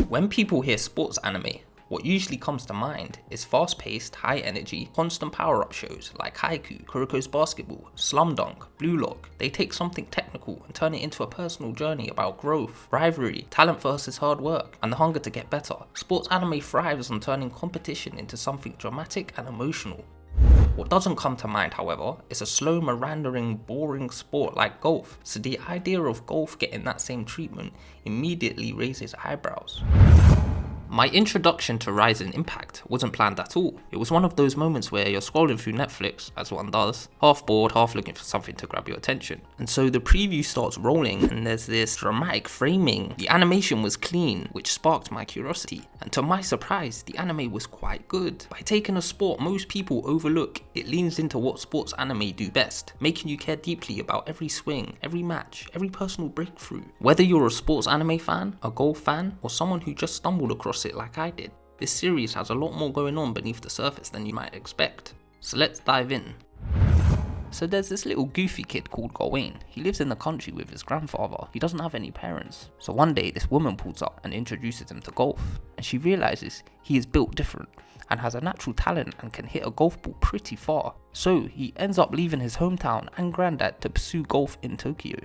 When people hear sports anime, what usually comes to mind is fast-paced, high-energy, constant power-up shows like Haikyuu, Kuroko's Basketball, Slumdunk, Blue Lock. They take something technical and turn it into a personal journey about growth, rivalry, talent versus hard work, and the hunger to get better. Sports anime thrives on turning competition into something dramatic and emotional. What doesn't come to mind, however, is a slow, meandering, boring sport like golf, so the idea of golf getting that same treatment immediately raises eyebrows. My introduction to Rising Impact wasn't planned at all. It was one of those moments where you're scrolling through Netflix, as one does, half bored, half looking for something to grab your attention. And so the preview starts rolling and there's this dramatic framing. The animation was clean, which sparked my curiosity. And to my surprise, the anime was quite good. By taking a sport most people overlook, it leans into what sports anime do best, making you care deeply about every swing, every match, every personal breakthrough. Whether you're a sports anime fan, a golf fan, or someone who just stumbled across it like I did, this series has a lot more going on beneath the surface than you might expect. So let's dive in. So there's this little goofy kid called Gawain. He lives in the country with his grandfather. He doesn't have any parents. So one day this woman pulls up and introduces him to golf, and she realizes he is built different and has a natural talent and can hit a golf ball pretty far. So he ends up leaving his hometown and granddad to pursue golf in Tokyo.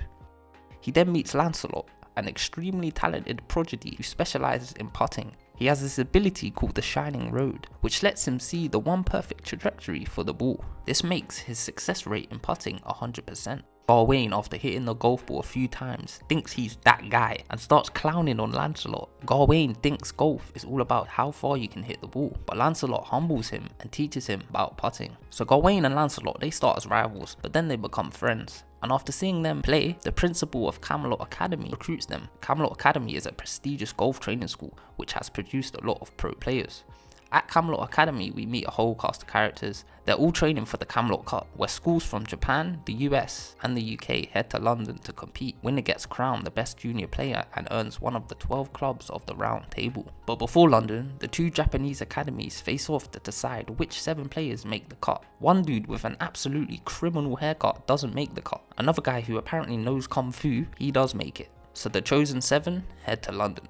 He then meets Lancelot, an extremely talented prodigy who specializes in putting. He has this ability called the Shining Road, which lets him see the one perfect trajectory for the ball. This makes his success rate in putting 100%. Gawain, after hitting the golf ball a few times, thinks he's that guy and starts clowning on Lancelot. Gawain thinks golf is all about how far you can hit the ball, but Lancelot humbles him and teaches him about putting. So Gawain and Lancelot, they start as rivals, but then they become friends. And after seeing them play, the principal of Camelot Academy recruits them. Camelot Academy is a prestigious golf training school which has produced a lot of pro players. At Camelot Academy, we meet a whole cast of characters. They're all training for the Camelot Cup, where schools from Japan, the US, and the UK head to London to compete. Winner gets crowned the best junior player and earns one of the 12 clubs of the round table. But before London, the two Japanese academies face off to decide which 7 players make the cut. One dude with an absolutely criminal haircut doesn't make the cut. Another guy who apparently knows Kung Fu, he does make it. So the chosen 7 head to London.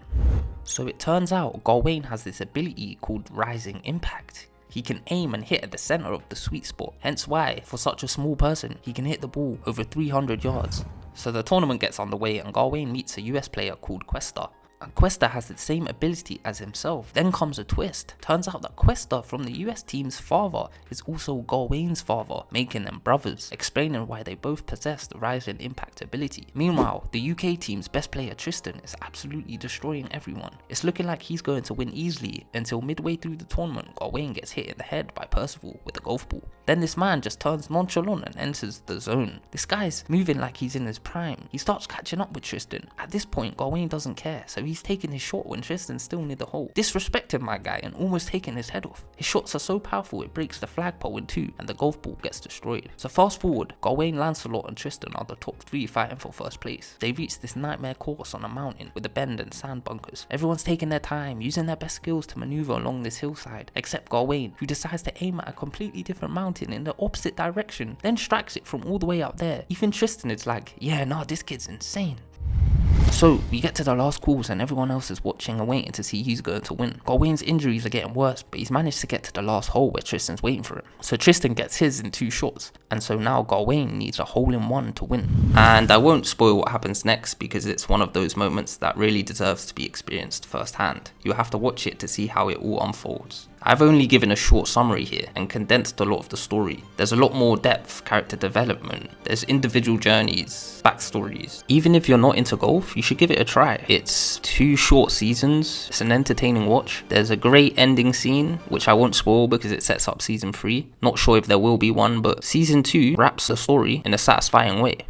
So it turns out Gawain has this ability called Rising Impact. He can aim and hit at the center of the sweet spot, hence why, for such a small person, he can hit the ball over 300 yards. So the tournament gets underway and Gawain meets a US player called Questa. And Questa has the same ability as himself. Then comes a twist. Turns out that Questa from the US team's father is also Gawain's father, making them brothers, explaining why they both possess the Rising Impact ability. Meanwhile, the UK team's best player Tristan is absolutely destroying everyone. It's looking like he's going to win easily until midway through the tournament, Gawain gets hit in the head by Percival with a golf ball. Then this man just turns nonchalant and enters the zone. This guy's moving like he's in his prime. He starts catching up with Tristan. At this point, Gawain doesn't care, so he's taking his shot when Tristan's still near the hole, disrespecting my guy and almost taking his head off. His shots are so powerful it breaks the flagpole in 2 and the golf ball gets destroyed. So fast forward, Gawain, Lancelot and Tristan are the top 3 fighting for first place. They reach this nightmare course on a mountain with a bend and sand bunkers. Everyone's taking their time, using their best skills to maneuver along this hillside, except Gawain, who decides to aim at a completely different mountain in the opposite direction, then strikes it from all the way up there. Even Tristan is like, yeah, nah, this kid's insane. So we get to the last course and everyone else is watching and waiting to see who's going to win. Gawain's injuries are getting worse, but he's managed to get to the last hole where Tristan's waiting for him. So Tristan gets his in 2 shots, and so now Gawain needs a hole-in-one to win. And I won't spoil what happens next because it's one of those moments that really deserves to be experienced firsthand. You have to watch it to see how it all unfolds. I've only given a short summary here and condensed a lot of the story. There's a lot more depth, character development, there's individual journeys, backstories. Even if you're not into golf, you should give it a try. It's 2 short seasons, it's an entertaining watch. There's a great ending scene, which I won't spoil because it sets up season 3. Not sure if there will be one, but season 2 wraps the story in a satisfying way.